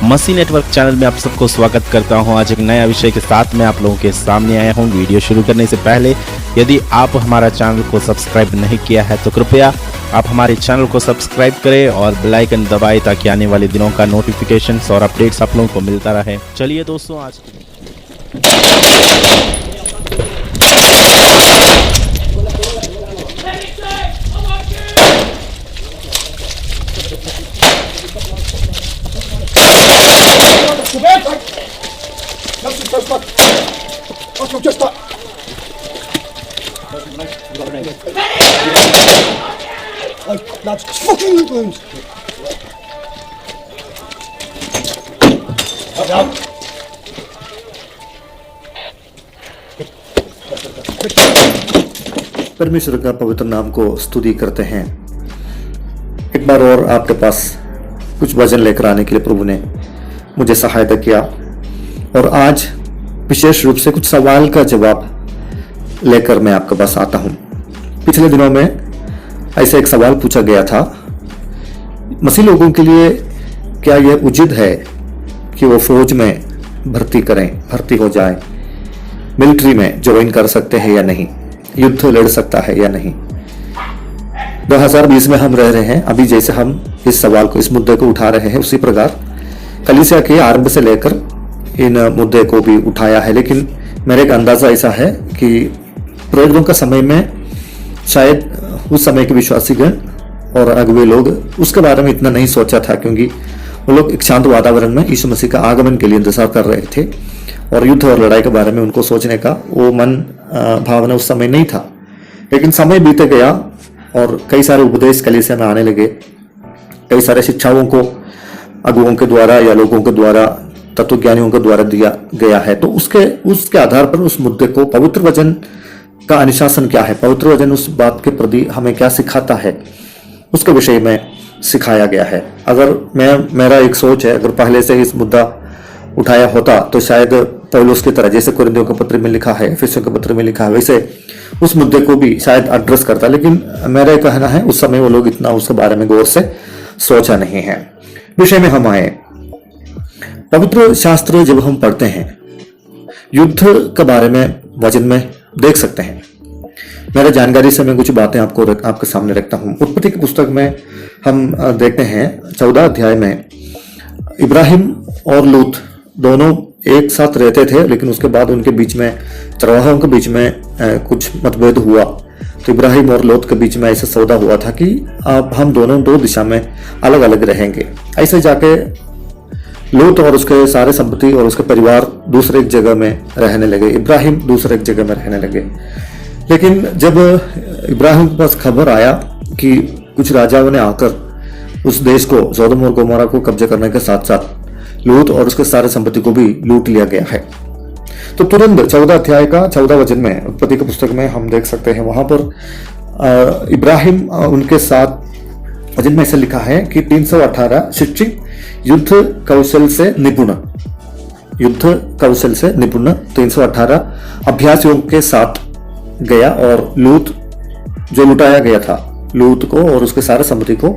मसीह network channel में आप सबको स्वागत करता हूं। आज एक नया विषय के साथ मैं आप लोगों के सामने आया हूं। वीडियो शुरू करने से पहले यदि आप हमारा चैनल को सब्सक्राइब नहीं किया है तो कृपया आप हमारे चैनल को सब्सक्राइब करें और बेल आइकन दबाएं ताकि आने वाले दिनों का नोटिफिकेशन और अपडेट्स आप लोगों को मिलता रहे। चलिए दोस्तों, आज That's fucking England! परमेश्वर का पवित्र नाम को स्तुति करते हैं। एक बार और आपके पास कुछ वचन लेकर आने के लिए प्रभु ने मुझे सहायता किया और आज विशेष रूप से कुछ सवाल का जवाब लेकर मैं आपके पास आता हूं। पिछले दिनों में ऐसा एक सवाल पूछा गया था, मसीह लोगों के लिए क्या यह उचित है कि वो फौज में भर्ती हो जाए, मिलिट्री में ज्वाइन कर सकते हैं या नहीं, युद्ध लड़ सकता है या नहीं। 2020 में हम रह रहे हैं। अभी जैसे हम इस सवाल को, इस मुद्दे को उठा रहे हैं, उसी प्रकार कलीसिया के आरंभ से लेकर इन मुद्दे को भी उठाया है। लेकिन मेरे एक अंदाजा ऐसा है कि प्रयोजनों का समय में शायद उस समय के विश्वासीगण और अगुवे लोग उसके बारे में इतना नहीं सोचा था, क्योंकि वो लोग एक शांत वातावरण में यीशु मसीह का आगमन के लिए इंतजार कर रहे थे और युद्ध और लड़ाई के बारे में उनको सोचने का वो मन भावना उस समय नहीं था। लेकिन समय बीते गया और कई सारे उपदेश कलीसिया में आने लगे, कई सारे शिक्षाओं को अगुओं के द्वारा या लोगों के द्वारा, तत्वज्ञानियों के द्वारा दिया गया है। तो उसके आधार पर उस मुद्दे को, पवित्र वचन का अनुशासन क्या है, पवित्र वचन उस बात के प्रति हमें क्या सिखाता है, उसके विषय में सिखाया गया है। अगर मेरा एक सोच है, अगर पहले से इस मुद्दा उठाया होता तो शायद पौलुस की तरह, जैसे कुरिन्थियों के पत्र में लिखा है, एफिसियों के पत्र में लिखा है, वैसे उस मुद्दे को भी शायद एड्रेस करता। लेकिन मेरा कहना है उस समय वो लोग इतना उसके बारे में गौर से सोचा नहीं है। विषय में हम आए। पवित्र शास्त्र जब हम पढ़ते हैं, युद्ध के बारे में वचन में देख सकते हैं। मेरे जानकारी से मैं कुछ बातें आपके सामने रखता हूं। उत्पत्ति की पुस्तक में हम देखते हैं 14 अध्याय में इब्राहिम और लूत दोनों एक साथ रहते थे, लेकिन उसके बाद उनके बीच में, चरवाहों के बीच में कुछ मतभेद हुआ। तो इब्राहिम और लूत के बीच में ऐसा सौदा हुआ था कि अब हम दोनों दो दिशा में अलग अलग रहेंगे। ऐसे जाके लूत और उसके सारे संपत्ति और उसके परिवार दूसरे एक जगह में रहने लगे, इब्राहिम दूसरे एक जगह में रहने लगे। लेकिन जब इब्राहिम के पास खबर आया कि कुछ राजाओं ने आकर उस देश को, सोदोम और गोमोरा को कब्जा करने के साथ साथ लूत और उसके सारे संपत्ति को भी लूट लिया गया है, तो तुरंत 14 अध्याय का 14 वचन में, उत्पत्ति की पुस्तक में हम देख सकते हैं, वहां पर इब्राहिम उनके साथ वचन में ऐसे लिखा है कि 318 शिक्षित युद्ध कौशल से निपुण 318 अभ्यासियों के साथ गया और लूत जो लुटाया गया था, लूत को और उसके सारे संपत्ति को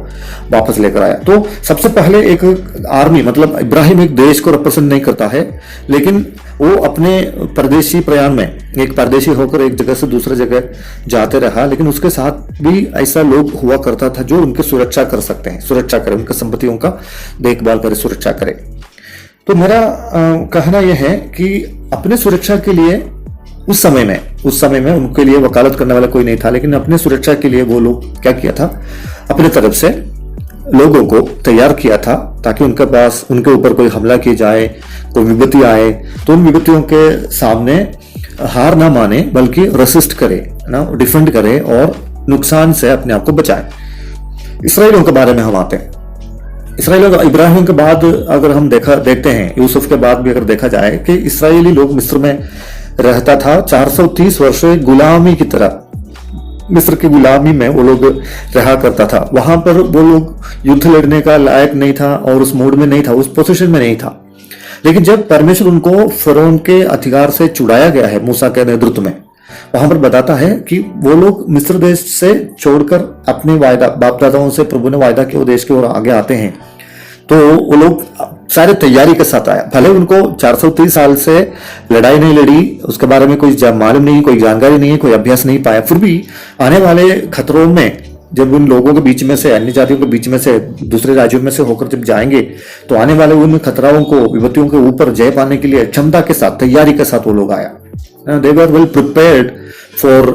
वापस लेकर आया। तो सबसे पहले एक आर्मी, मतलब इब्राहिम एक देश को रिप्रेजेंट नहीं करता है, लेकिन वो अपने परदेशी प्रयाण में एक परदेशी होकर एक जगह से दूसरे जगह जाते रहा। लेकिन उसके साथ भी ऐसा लोग हुआ करता था जो उनकी सुरक्षा कर सकते हैं, सुरक्षा करे, उनके संपत्तियों का देखभाल करे, सुरक्षा करे। तो मेरा कहना यह है कि अपने सुरक्षा के लिए उस समय में उनके लिए वकालत करने वाला कोई नहीं था, लेकिन अपने सुरक्षा के लिए वो लोग क्या किया था, अपने तरफ से लोगों को तैयार किया था ताकि उनके ऊपर कोई हमला किया जाए, कोई विपत्ति आए तो उन विपत्तियों के सामने हार ना माने, बल्कि रेसिस्ट करे ना, डिफेंड करे और नुकसान से अपने आप को बचाए। इसराइलियों के बारे में हम आते हैं। इसराइलियों, इब्राहिम के बाद अगर हम देखते हैं, यूसुफ के बाद भी अगर देखा जाए कि इसराइली लोग मिस्र में रहता था 430 वर्ष गुलामी की तरह, मिस्र की गुलामी में वो लोग रहा करता था। वहां पर वो लोग युद्ध लड़ने का लायक नहीं था और उस मूड में नहीं था, उस पोजीशन में नहीं था। लेकिन जब परमेश्वर उनको फिरौन के अधिकार से छुड़ाया गया है मूसा के नेतृत्व में, वहां पर बताता है कि वो लोग मिस्र देश से छोड़कर अपने बाप दादाओं से प्रभु ने वायदा किए देश की ओर आगे आते हैं। तो वो लोग सारे तैयारी के साथ आया। भले उनको 430 साल से लड़ाई नहीं लड़ी, उसके बारे में कोई मालूम नहीं, कोई जानकारी नहीं, कोई अभ्यास नहीं पाया, फिर भी आने वाले खतरों में जब उन लोगों के बीच में से, अन्य जातियों के बीच में से, दूसरे राज्यों में से होकर जब जाएंगे तो आने वाले उन खतराओं को, विपत्तियों के ऊपर जय पाने के लिए क्षमता के साथ, तैयारी के साथ वो लोग आया। They were well prepared for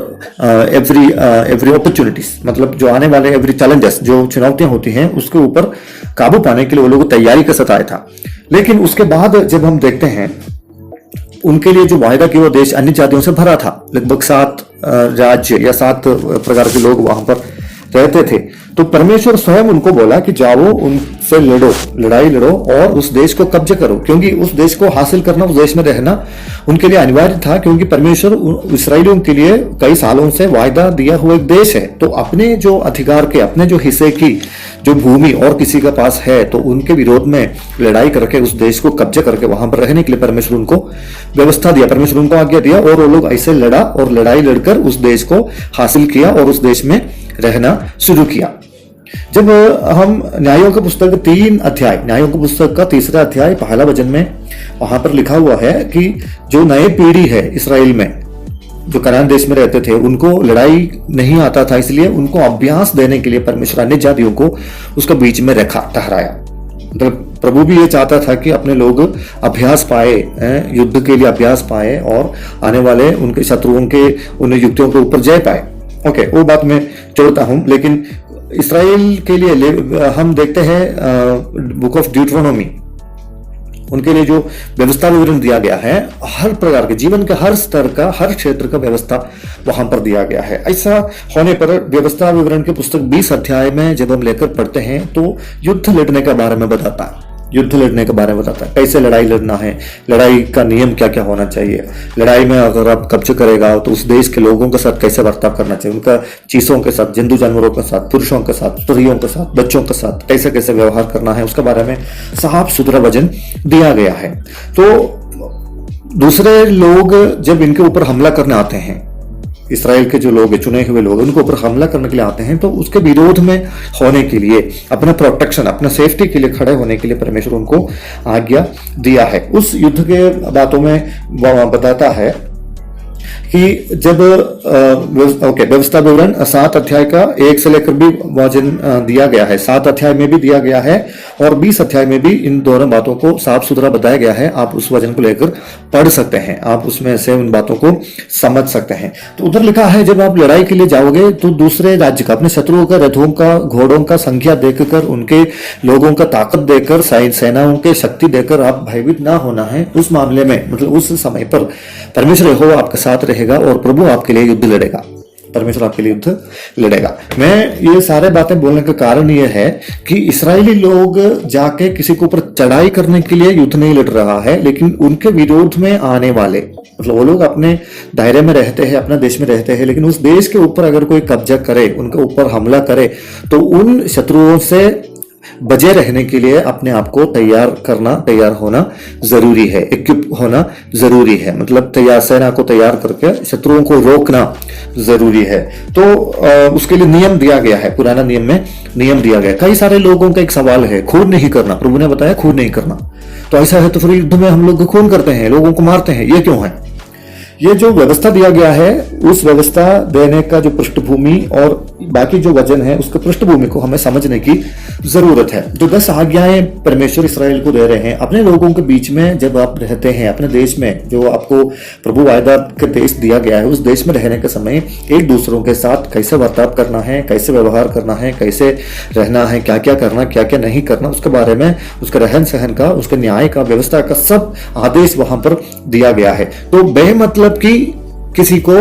every opportunities, मतलब जो आने वाले एवरी चैलेंजेस, जो चुनौतियां होती हैं उसके ऊपर काबू पाने के लिए वो लोग तैयारी के साथ आया था। लेकिन उसके बाद जब हम देखते हैं उनके लिए जो वायदा की वो देश अन्य जातियों से भरा था, लगभग 7 राज्य या 7 प्रकार के लोग वहां पर रहते थे। तो परमेश्वर स्वयं उनको बोला कि जाओ, उनसे लड़ो, लड़ाई लड़ो और उस देश को कब्जे करो, क्योंकि उस देश को हासिल करना, उस देश में रहना उनके लिए अनिवार्य था, क्योंकि परमेश्वर इस्राएलियों के लिए कई सालों से वायदा दिया हुआ एक देश है। तो अपने जो अधिकार के, अपने जो हिस्से की जो भूमि और किसी के पास है, तो उनके विरोध में लड़ाई करके उस देश को कब्जे करके वहां पर रहने के लिए परमेश्वर उनको व्यवस्था दिया, परमेश्वर उनको आज्ञा दिया, और वो लोग ऐसे लड़ा और लड़ाई लड़कर उस देश को हासिल किया और उस देश में रहना शुरू किया। जब हम न्यायों की पुस्तक 3 अध्याय, न्यायों की पुस्तक का 3रा अध्याय 1 वचन में वहां पर लिखा हुआ है कि जो नए पीढ़ी है इस्राएल में, जो कनान देश में रहते थे, उनको लड़ाई नहीं आता था, इसलिए उनको अभ्यास देने के लिए परमेश्वर अन्य जातियों को उसका बीच में रखा, ठहराया। मतलब प्रभु भी ये चाहता था कि अपने लोग अभ्यास पाए, युद्ध के लिए अभ्यास पाए और आने वाले उनके शत्रुओं के उन युक्तियों के ऊपर जय पाए। ओके, वो बात मैं छोड़ता हूं। लेकिन इस्राएल के लिए हम देखते हैं बुक ऑफ ड्यूटरोनोमी, उनके लिए जो व्यवस्था विवरण दिया गया है, हर प्रकार के जीवन के हर स्तर का, हर क्षेत्र का व्यवस्था वहां पर दिया गया है। ऐसा होने पर व्यवस्था विवरण के पुस्तक 20 अध्याय में जब हम लेकर पढ़ते हैं तो युद्ध लड़ने के बारे में बताता है, युद्ध लड़ने के बारे में बताता है, कैसे लड़ाई लड़ना है, लड़ाई का नियम क्या क्या होना चाहिए, लड़ाई में अगर आप कब्जे करेगा तो उस देश के लोगों के साथ कैसे बर्ताव करना चाहिए, उनका चीजों के साथ, जंतु जानवरों के साथ, पुरुषों के साथ, स्त्रियों के साथ, बच्चों के साथ कैसे कैसे व्यवहार करना है, उसके बारे में साफ सुथरा वचन दिया गया है। तो दूसरे लोग जब इनके ऊपर हमला करने आते हैं, इस्राएल के जो लोग हैं, चुने हुए लोग, उनके ऊपर हमला करने के लिए आते हैं, तो उसके विरोध में होने के लिए, अपना प्रोटेक्शन, अपना सेफ्टी के लिए खड़े होने के लिए परमेश्वर उनको आज्ञा दिया है। उस युद्ध के बातों में बताता है कि जब व्यवस्था विवरण 7 अध्याय का 1 से लेकर भी वचन दिया गया है, 7 अध्याय में भी दिया गया है और 20 अध्याय में भी इन दोनों बातों को साफ सुथरा बताया गया है। आप उस वचन को लेकर पढ़ सकते हैं, आप उसमें से उन बातों को समझ सकते हैं। तो उधर लिखा है, जब आप लड़ाई के लिए जाओगे तो दूसरे राज्य का, अपने शत्रुओं का रथों का, घोड़ों का संख्या देखकर, उनके लोगों का ताकत देकर, सेनाओं के शक्ति देकर आप भयभीत ना होना है। उस मामले में, मतलब उस समय पर परमेश्वर यहोवा आपके साथ रहेगा और प्रभु आपके लिए युद्ध लड़ेगा, परमेश्वर आपके लिए युद्ध लड़ेगा। मैं ये सारे बातें बोलने का कारण ये है कि इस्राएली लोग जाके किसी के ऊपर चढ़ाई करने के लिए युद्ध नहीं लड़ रहा है, लेकिन उनके विरोध में आने वाले, मतलब वो लोग अपने दायरे में रहते हैं, अपना देश में रहते हैं, लेकिन उस देश के ऊपर अगर कोई कब्जा करे, उनके ऊपर हमला करे, तो उन शत्रुओं से बचे रहने के लिए अपने आप को तैयार होना जरूरी है, इक्विप होना जरूरी है, मतलब तैयार, सेना को तैयार करके शत्रुओं को रोकना जरूरी है। तो उसके लिए नियम दिया गया है, पुराना नियम में नियम दिया गया है। कई सारे लोगों का एक सवाल है, खून नहीं करना, प्रभु ने बताया खून नहीं करना। तो ऐसा है तो फिर युद्ध में हम लोग खून करते हैं, लोगों को मारते हैं, ये क्यों है? ये जो व्यवस्था दिया गया है, उस व्यवस्था देने का जो पृष्ठभूमि और बाकी जो वचन है, उसके पृष्ठभूमि को हमें समझने की जरूरत है। जो 10 आज्ञाएं परमेश्वर इस्राएल को दे रहे हैं, अपने लोगों के बीच में जब आप रहते हैं, अपने देश में जो आपको प्रभु वायदा के देश दिया गया है, उस देश में रहने के समय एक दूसरों के साथ कैसे बर्ताव करना है, कैसे व्यवहार करना है, कैसे रहना है, क्या क्या करना, क्या क्या नहीं करना, उसके बारे में, उसके रहन सहन का, उसके न्याय का, व्यवस्था का सब आदेश वहां पर दिया गया है। तो बेमतलब कि किसी को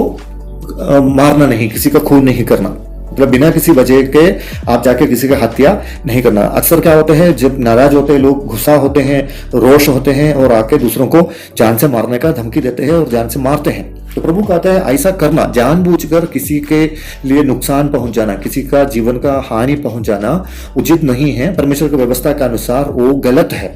मारना नहीं, किसी का खून नहीं करना, मतलब बिना किसी वजह के आप जाके किसी का हत्या नहीं करना। अक्सर क्या होते हैं, जब नाराज होते हैं लोग, गुस्सा होते हैं, रोष होते हैं और आके दूसरों को जान से मारने का धमकी देते हैं और जान से मारते हैं। तो प्रभु कहता है ऐसा करना, जानबूझकर किसी के लिए नुकसान पहुंचाना, किसी का जीवन का हानि पहुंचाना उचित नहीं है। परमेश्वर की व्यवस्था के अनुसार वो गलत है।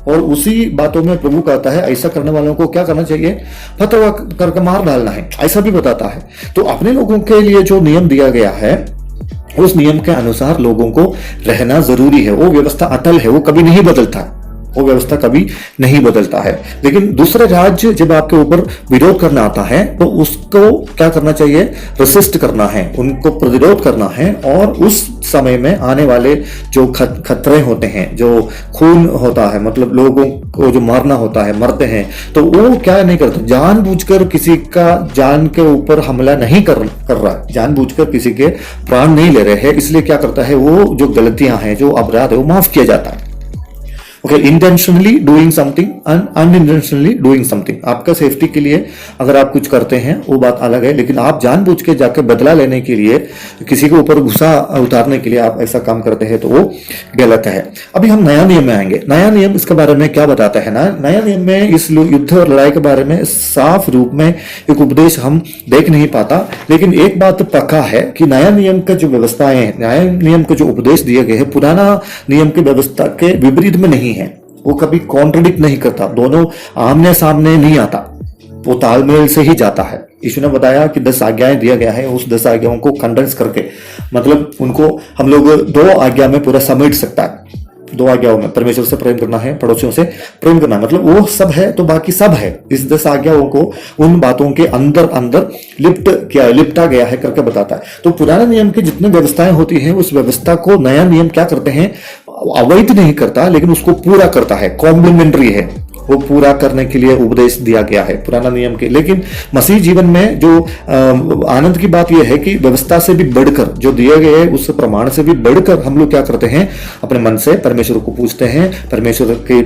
और उसी बातों में प्रभु कहता है ऐसा करने वालों को क्या करना चाहिए, फतवा करके मार डालना है, ऐसा भी बताता है। तो अपने लोगों के लिए जो नियम दिया गया है, उस नियम के अनुसार लोगों को रहना जरूरी है। वो व्यवस्था अटल है, वो कभी नहीं बदलता। वो व्यवस्था कभी नहीं बदलता है। लेकिन दूसरा राज्य जब आपके ऊपर विरोध करना आता है तो उसको क्या करना चाहिए, रेसिस्ट करना है, उनको प्रतिरोध करना है। और उस समय में आने वाले जो खतरे होते हैं, जो खून होता है, मतलब लोगों को जो मारना होता है, मरते हैं, तो वो क्या नहीं करते, जानबूझकर किसी का जान के ऊपर हमला नहीं कर रहा, जानबूझकर किसी के प्राण नहीं ले रहे हैं। इसलिए क्या करता है, वो जो गलतियां हैं, जो अपराध है, वो माफ किया जाता है। Okay, intentionally doing something, unintentionally doing something. आपका सेफ्टी के लिए अगर आप कुछ करते हैं वो बात अलग है, लेकिन आप जानबूझ के जाकर बदला लेने के लिए, किसी के ऊपर गुस्सा उतारने के लिए आप ऐसा काम करते हैं तो वो गलत है। अभी हम नया नियम में आएंगे। नया नियम इसके बारे में क्या बताता है ना, नया नियम में इस युद्ध और लड़ाई के बारे में साफ रूप में एक उपदेश हम देख नहीं पाता। लेकिन एक बात पक्का है कि नया नियम का जो व्यवस्थाएं हैं, नया नियम के जो उपदेश दिए गए हैं, पुराना नियम की व्यवस्था के विपरीत में नहीं है। वो कभी कॉन्ट्रडिक्ट नहीं करता, दोनों आमने सामने नहीं आता, वो तालमेल से ही जाता है। यीशु ने बताया कि 10 आज्ञाएं दिया गया है, उस 10 आज्ञाओं को कंडेंस करके, मतलब उनको हम लोग 2 आज्ञा में पूरा समेट सकता है। 2 आज्ञाओं में परमेश्वर से प्रेम करना है, पड़ोसियों से प्रेम करना है, मतलब वो सब है तो बाकी सब है। इस 10 आज्ञाओं को उन बातों के अंदर अंदर लिपटा गया है करके बताता है। तो पुराने नियम की जितनी व्यवस्थाएं होती हैं, उस व्यवस्था को नया नियम क्या करते हैं, अवैध नहीं करता, लेकिन उसको पूरा करता है, कॉम्प्लीमेंट्री है, वो पूरा करने के लिए उपदेश दिया गया है पुराना नियम के। लेकिन मसीह जीवन में जो आनंद की बात यह है कि व्यवस्था से भी बढ़कर, जो दिए गए उस प्रमाण से भी बढ़कर हम लोग क्या करते हैं, अपने मन से परमेश्वर को पूछते हैं, परमेश्वर के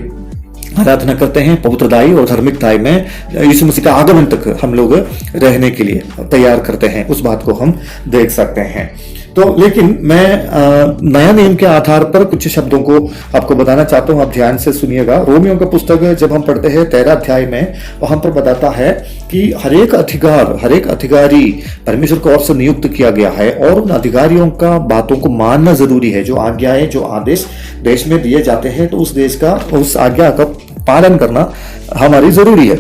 आराधना करते हैं, पवित्रताई और धार्मिकताई में यीशु मसीह का आगमन तक हम लोग रहने के लिए तैयार करते हैं। उस बात को हम देख सकते हैं। तो लेकिन मैं नया नियम के आधार पर कुछ शब्दों को आपको बताना चाहता हूं, आप ध्यान से सुनिएगा। रोमियो का पुस्तक जब हम पढ़ते हैं 13 अध्याय में, वहां पर बताता है कि हर एक अधिकारी परमेश्वर की ओर से नियुक्त किया गया है और उन अधिकारियों का बातों को मानना जरूरी है। जो आज्ञाएं, जो आदेश देश में दिए जाते हैं, तो उस आज्ञा का पालन करना हमारी जरूरी है।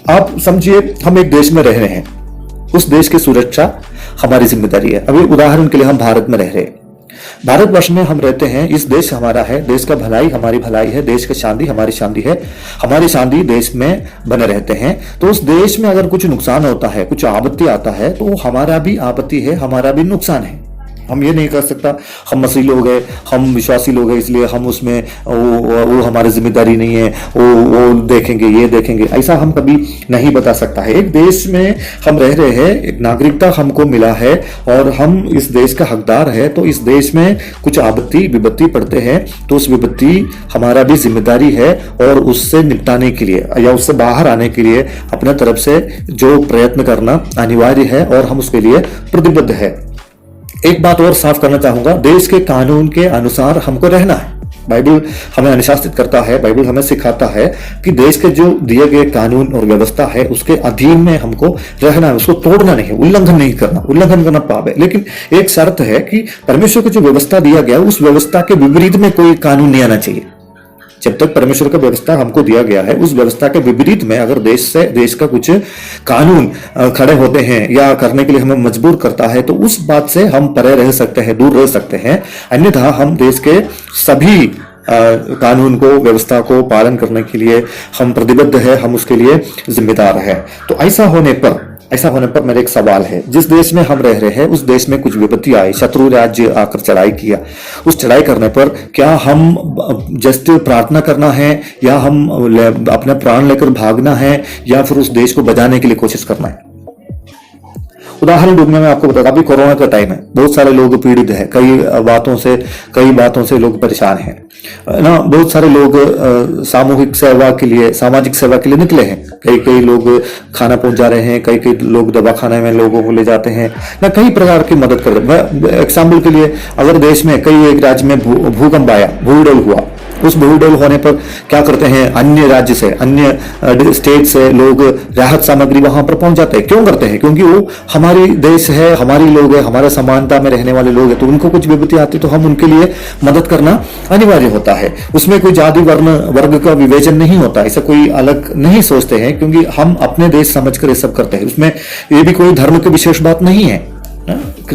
आप समझिए, हम एक देश में रह रहे हैं, उस देश की सुरक्षा हमारी जिम्मेदारी है। अभी उदाहरण के लिए हम भारत में रह रहे हैं, भारतवर्ष में हम रहते हैं, इस देश हमारा है, देश का भलाई हमारी भलाई है, देश की शांति हमारी शांति है, हमारी शांति देश में बने रहते हैं। तो उस देश में अगर कुछ नुकसान होता है, कुछ आपत्ति आता है, तो हमारा भी आपत्ति है, हमारा भी नुकसान है। हम ये नहीं कर सकता हम मसीही लोग हैं, हम विश्वासी लोग हैं, इसलिए हम उसमें वो हमारी जिम्मेदारी नहीं है, वो देखेंगे, ये देखेंगे, ऐसा हम कभी नहीं बता सकता है। एक देश में हम रह रहे हैं, एक नागरिकता हमको मिला है और हम इस देश का हकदार है। तो इस देश में कुछ आपत्ति विपत्ति पड़ते हैं, तो उस विपत्ति हमारा भी जिम्मेदारी है और उससे निपटाने के लिए या उससे बाहर आने के लिए अपने तरफ से जो प्रयत्न करना अनिवार्य है और हम उसके लिए प्रतिबद्ध है। एक बात और साफ करना चाहूंगा, देश के कानून के अनुसार हमको रहना है। बाइबल हमें अनुशासित करता है, बाइबल हमें सिखाता है कि देश के जो दिए गए कानून और व्यवस्था है उसके अधीन में हमको रहना है, उसको तोड़ना नहीं है, उल्लंघन नहीं करना। उल्लंघन करना पाप है, लेकिन एक शर्त है कि परमेश्वर को जो व्यवस्था दिया गया उस व्यवस्था के विपरीत में कोई कानून नहीं आना चाहिए। जब तक परमेश्वर का व्यवस्था हमको दिया गया है, उस व्यवस्था के विपरीत में अगर देश का कुछ कानून खड़े होते हैं या करने के लिए हमें मजबूर करता है, तो उस बात से हम परे रह सकते हैं, दूर रह सकते हैं। अन्यथा हम देश के सभी कानून को, व्यवस्था को पालन करने के लिए हम प्रतिबद्ध है, हम उसके लिए जिम्मेदार है। तो ऐसा होने पर मेरा एक सवाल है, जिस देश में हम रह रहे हैं उस देश में कुछ विपत्ति आई, शत्रु राज्य आकर चढ़ाई किया, उस चढ़ाई करने पर क्या हम जस्ट प्रार्थना करना है या हम अपने प्राण लेकर भागना है या फिर उस देश को बचाने के लिए कोशिश करना है? उदाहरण रूप में मैं आपको बताता, अभी कोरोना का टाइम है, बहुत सारे लोग पीड़ित हैं, कई बातों से लोग परेशान हैं ना। बहुत सारे लोग सामूहिक सेवा के लिए, सामाजिक सेवा के लिए निकले हैं। कई लोग खाना पहुंचा रहे हैं, कई लोग दवाखाने में लोगों को ले जाते हैं ना, कई प्रकार की मदद कर रहे हैं। एग्जाम्पल के लिए, अगर देश में एक राज्य में भूकंप आया, भूडोल हुआ, उस भूडोल होने पर क्या करते हैं, अन्य राज्य से, अन्य स्टेट से लोग राहत सामग्री वहां पर पहुंच जाते हैं। क्यों करते हैं? क्योंकि वो हमारी देश है, हमारी लोग है, हमारे समानता में रहने वाले लोग हैं, तो उनको कुछ विपत्ति आती तो हम उनके लिए मदद करना अनिवार्य होता है। उसमें कोई जाति वर्ग का विवेचन नहीं होता, ऐसा कोई अलग नहीं सोचते हैं, क्योंकि हम अपने देश समझकर ये सब करते हैं। उसमें ये भी कोई धर्म की विशेष बात नहीं है।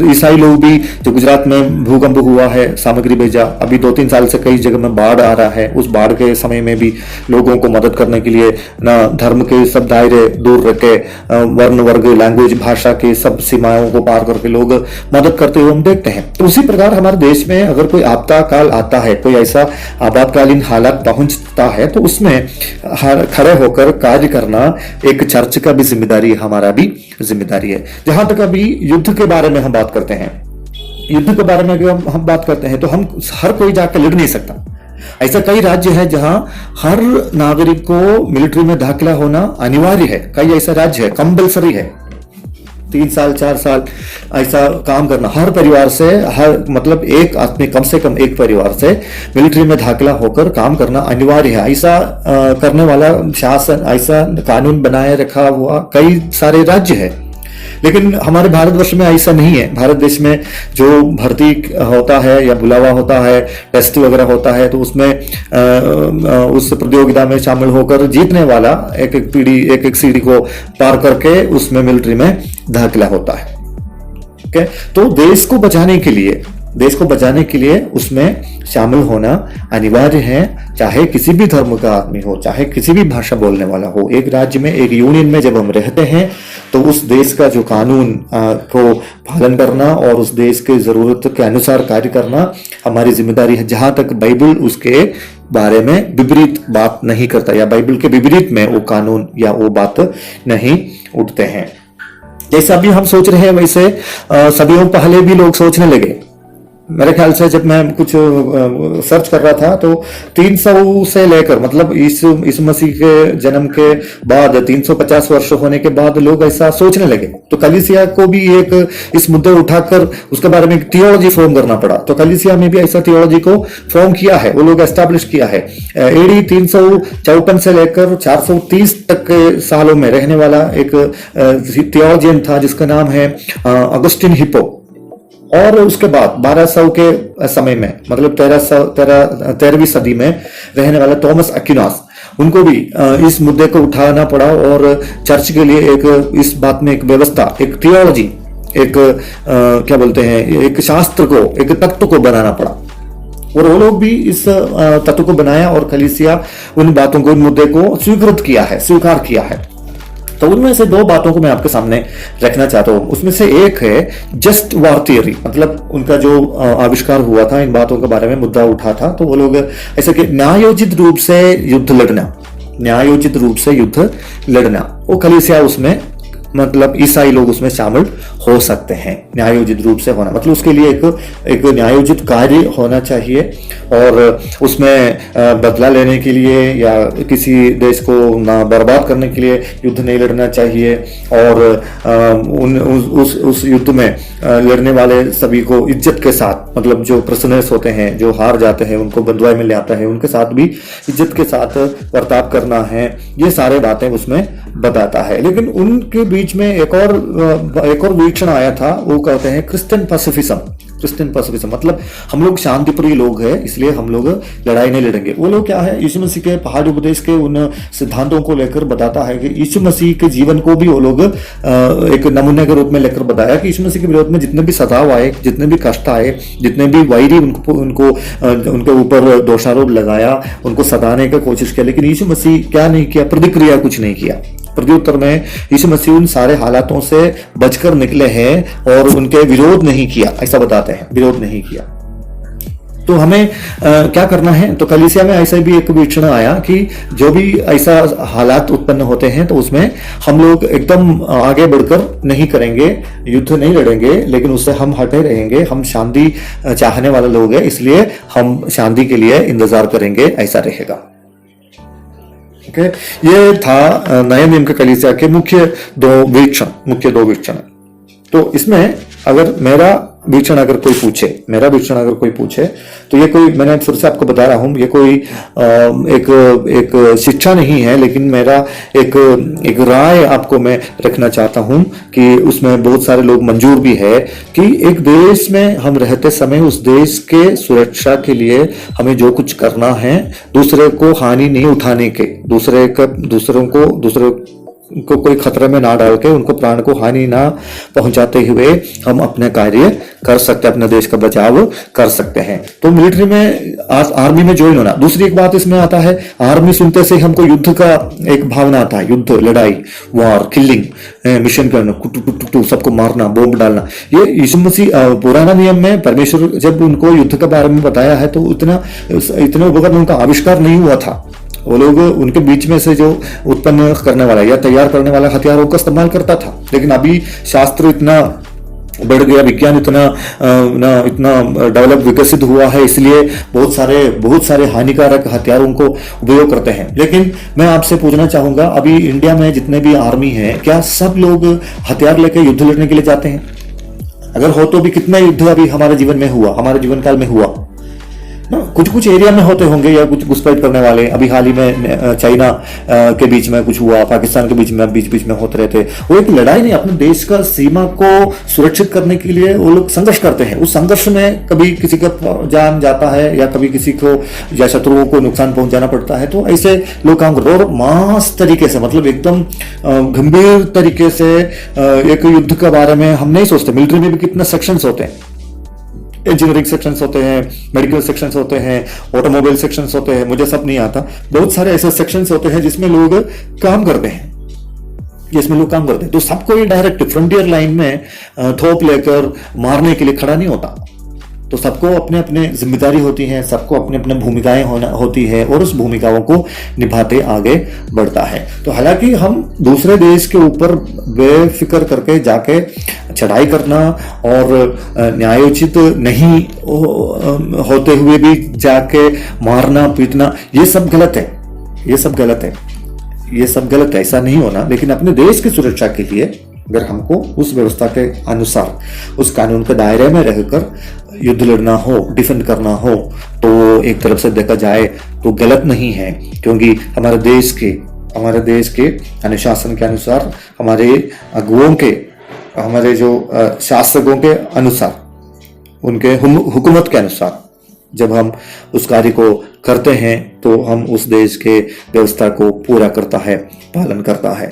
ईसाई लोग भी, जो गुजरात में भूकंप हुआ है, सामग्री भेजा। अभी 2-3 साल से कई जगह में बाढ़ आ रहा है, उस बाढ़ के समय में भी लोगों को मदद करने के लिए ना धर्म के सब दायरे दूर रख के, वर्ण वर्ग लैंग्वेज भाषा की सब सीमाओं को पार करके लोग मदद करते हुए हम देखते हैं। तो उसी प्रकार हमारे देश में अगर कोई आपदा काल आता है, कोई ऐसा आपातकालीन हालात पहुंचता है, तो उसमें खड़े होकर कार्य करना एक चर्च का भी जिम्मेदारी, हमारा भी जिम्मेदारी है। जहां तक अभी युद्ध के बारे में हम बात करते हैं, युद्ध के बारे में अगर हम बात करते हैं तो हम हर कोई जाकर लड़ नहीं सकता। ऐसा कई राज्य है जहां हर नागरिक को मिलिट्री में दाखिला होना अनिवार्य है। कई ऐसा राज्य है कंपल्सरी है, 3 साल 4 साल ऐसा काम करना हर परिवार से, हर मतलब एक आदमी कम से कम एक परिवार से मिलिट्री में दाखिला होकर काम करना अनिवार्य है। ऐसा करने वाला शासन, ऐसा कानून बनाए रखा हुआ कई सारे राज्य है। लेकिन हमारे भारतवर्ष में ऐसा नहीं है। भारत देश में जो भर्ती होता है या बुलावा होता है, टेस्ट वगैरह होता है, तो उसमें उस प्रतियोगिता में शामिल होकर जीतने वाला एक एक पीढ़ी, एक एक सीढ़ी को पार करके उसमें मिलिट्री में दाखिला होता है। ओके, तो देश को बचाने के लिए उसमें शामिल होना अनिवार्य है, चाहे किसी भी धर्म का आदमी हो, चाहे किसी भी भाषा बोलने वाला हो। एक राज्य में, एक यूनियन में जब हम रहते हैं तो उस देश का जो कानून को पालन करना और उस देश की जरूरत के अनुसार कार्य करना हमारी जिम्मेदारी है। जहां तक बाइबल उसके बारे में विपरीत बात नहीं करता या बाइबल के विपरीत में वो कानून या वो बात नहीं उठते हैं। जैसा अभी हम सोच रहे हैं वैसे सदियों पहले भी लोग सोचने लगे। मेरे ख्याल से जब मैं कुछ सर्च कर रहा था तो 300 से लेकर, मतलब इस मसीह के जन्म के बाद 350 वर्ष होने के बाद लोग ऐसा सोचने लगे। तो कलीसिया को भी एक इस मुद्दे उठाकर उसके बारे में थियोलॉजी फॉर्म करना पड़ा। तो कलीसिया में भी ऐसा थियोलॉजी को फॉर्म किया है, वो लोग एस्टैब्लिश किया है। एडी 354 से लेकर 430 तक के सालों में रहने वाला एक थियोलॉजियन था जिसका नाम है अगस्टिन हिप्पो। और उसके बाद 1200 के समय में, मतलब 13वीं सदी में रहने वाला थॉमस एक्विनास, उनको भी इस मुद्दे को उठाना पड़ा और चर्च के लिए एक इस बात में एक व्यवस्था, एक थियोलॉजी, एक क्या बोलते हैं, एक शास्त्र को, एक तत्व को बनाना पड़ा। और वो लोग भी इस तत्व को बनाया और कलीसिया उन बातों को, उन मुद्दे को स्वीकार किया है। तो उनमें से 2 बातों को मैं आपके सामने रखना चाहता हूं। उसमें से एक है जस्ट वॉर थियरी, मतलब उनका जो आविष्कार हुआ था, इन बातों के बारे में मुद्दा उठा था। तो वो लोग ऐसे कि न्यायोचित रूप से युद्ध लड़ना, वो कलीसिया उसमें, मतलब ईसाई लोग उसमें शामिल हो सकते हैं। न्यायोजित रूप से होना मतलब उसके लिए एक न्यायोजित कार्य होना चाहिए और उसमें बदला लेने के लिए या किसी देश को ना बर्बाद करने के लिए युद्ध नहीं लड़ना चाहिए। और उस युद्ध में लड़ने वाले सभी को इज्जत के साथ, मतलब जो प्रिजनर्स होते हैं, जो हार जाते हैं, उनको बंधुआई में ले आता है, उनके साथ भी इज्जत के साथ बर्ताव करना है। ये सारे बातें उसमें बताता है। लेकिन उनके बीच में एक और वीक्षण आया था, वो कहते हैं क्रिश्चियन पैसिफिज्म, मतलब हम लोग शांतिप्रिय लोग हैं, इसलिए हम लोग लड़ाई नहीं लड़ेंगे। वो लोग क्या है, यीशु मसीह के पहाड़ी उपदेश के उन सिद्धांतों को लेकर बताता है कि यीशु मसीह के जीवन को भी वो लोग एक नमूने के रूप में लेकर बताया कि यीशु मसीह के विरोध में जितने भी सताव आए, जितने भी कष्ट आए, जितने भी वैरी उनको उनके ऊपर दोषारोप लगाया, उनको सताने की कोशिश किया, लेकिन यीशु मसीह क्या नहीं किया, प्रतिक्रिया कुछ नहीं किया। प्रत्युत्तर में यीशु मसीह उन सारे हालातों से बचकर निकले हैं और उनके विरोध नहीं किया, ऐसा बताते हैं, विरोध नहीं किया। तो हमें क्या करना है, तो कलीसिया में ऐसा भी एक वीक्षण आया कि जो भी ऐसा हालात उत्पन्न होते हैं तो उसमें हम लोग एकदम आगे बढ़कर नहीं करेंगे, युद्ध नहीं लड़ेंगे, लेकिन उससे हम हटे रहेंगे। हम शांति चाहने वाले लोग हैं, इसलिए हम शांति के लिए इंतजार करेंगे, ऐसा रहेगा। ओके, ये था नए नियम के कलीसिया के मुख्य दो वीक्षण। तो इसमें अगर मेरा वीक्षण अगर कोई पूछे तो ये कोई, मैंने फिर से आपको बता रहा हूं, ये कोई एक शिक्षा नहीं है, लेकिन मेरा एक राय आपको मैं रखना चाहता हूं कि उसमें बहुत सारे लोग मंजूर भी है कि एक देश में हम रहते समय उस देश के सुरक्षा के लिए हमें जो कुछ करना है, दूसरे को हानि नहीं उठाने के, दूसरों को कोई खतरे में ना डाल के, उनको प्राण को हानि ना पहुंचाते हुए हम अपने कार्य कर सकते हैं, अपने देश का बचाव कर सकते हैं। तो मिलिट्री में आर्मी में ज्वाइन होना। दूसरी एक बात इसमें आता है, आर्मी सुनते से हमको युद्ध का एक भावना आता है, युद्ध, लड़ाई, वॉर, किलिंग, मिशन करना, कुटू सबको मारना, बॉम्ब डालना। ये यीशु मसीह पुराना नियम में परमेश्वर जब उनको युद्ध के बारे में बताया है तो इतने उपकरण उनका आविष्कार नहीं हुआ था। वो लोग उनके बीच में से जो उत्पन्न करने वाला या तैयार करने वाला हथियारों का इस्तेमाल करता था। लेकिन अभी शास्त्र इतना बढ़ गया, विज्ञान इतना डेवलप, विकसित हुआ है, इसलिए बहुत सारे हानिकारक हथियारों को उपयोग करते हैं। लेकिन मैं आपसे पूछना चाहूंगा, अभी इंडिया में जितने भी आर्मी है, क्या सब लोग हथियार लेकर युद्ध लड़ने के लिए जाते हैं? अगर हो तो भी कितना युद्ध अभी हमारे जीवन में हुआ, हमारे जीवन काल में हुआ ना? कुछ एरिया में होते होंगे या कुछ घुसपैठ करने वाले। अभी हाल ही में चाइना के बीच में कुछ हुआ, पाकिस्तान के बीच में होते रहते। वो एक लड़ाई नहीं, अपने देश का सीमा को सुरक्षित करने के लिए वो लोग संघर्ष करते हैं। उस संघर्ष में कभी किसी का जान जाता है या कभी किसी को या शत्रुओं को नुकसान पहुंचाना पड़ता है। तो ऐसे लोग काम करते हैं और मास तरीके से, मतलब एकदम गंभीर तरीके से एक युद्ध के बारे में हम नहीं सोचते। मिलिट्री में भी कितने सेक्शंस होते हैं, इंजीनियरिंग सेक्शंस होते हैं, मेडिकल सेक्शंस होते हैं, ऑटोमोबाइल सेक्शंस होते हैं, मुझे सब नहीं आता। बहुत सारे ऐसे सेक्शंस होते हैं जिसमें लोग काम करते हैं, तो सबको ये डायरेक्ट फ्रंटियर लाइन में थोप लेकर मारने के लिए खड़ा नहीं होता। तो सबको अपने अपने जिम्मेदारी होती है, सबको अपने अपने भूमिकाएं होती है और उस भूमिकाओं को निभाते आगे बढ़ता है। तो हालांकि हम दूसरे देश के ऊपर बेफिक्र करके जाके चढ़ाई करना और न्यायोचित नहीं होते हुए भी जाके मारना पीटना, ये सब गलत है, ऐसा नहीं होना। लेकिन अपने देश की सुरक्षा के लिए अगर हमको उस व्यवस्था के अनुसार, उस कानून के दायरे में रहकर युद्ध लड़ना हो, डिफेंड करना हो, तो एक तरफ से देखा जाए तो गलत नहीं है। क्योंकि हमारे देश के अनुशासन के अनुसार, हमारे अगुओं के, हमारे जो शासकों के अनुसार, उनके हुकूमत के अनुसार जब हम उस कार्य को करते हैं तो हम उस देश के व्यवस्था को पूरा करता है, पालन करता है।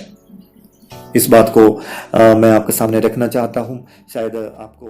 इस बात को मैं आपके सामने रखना चाहता हूं। शायद आपको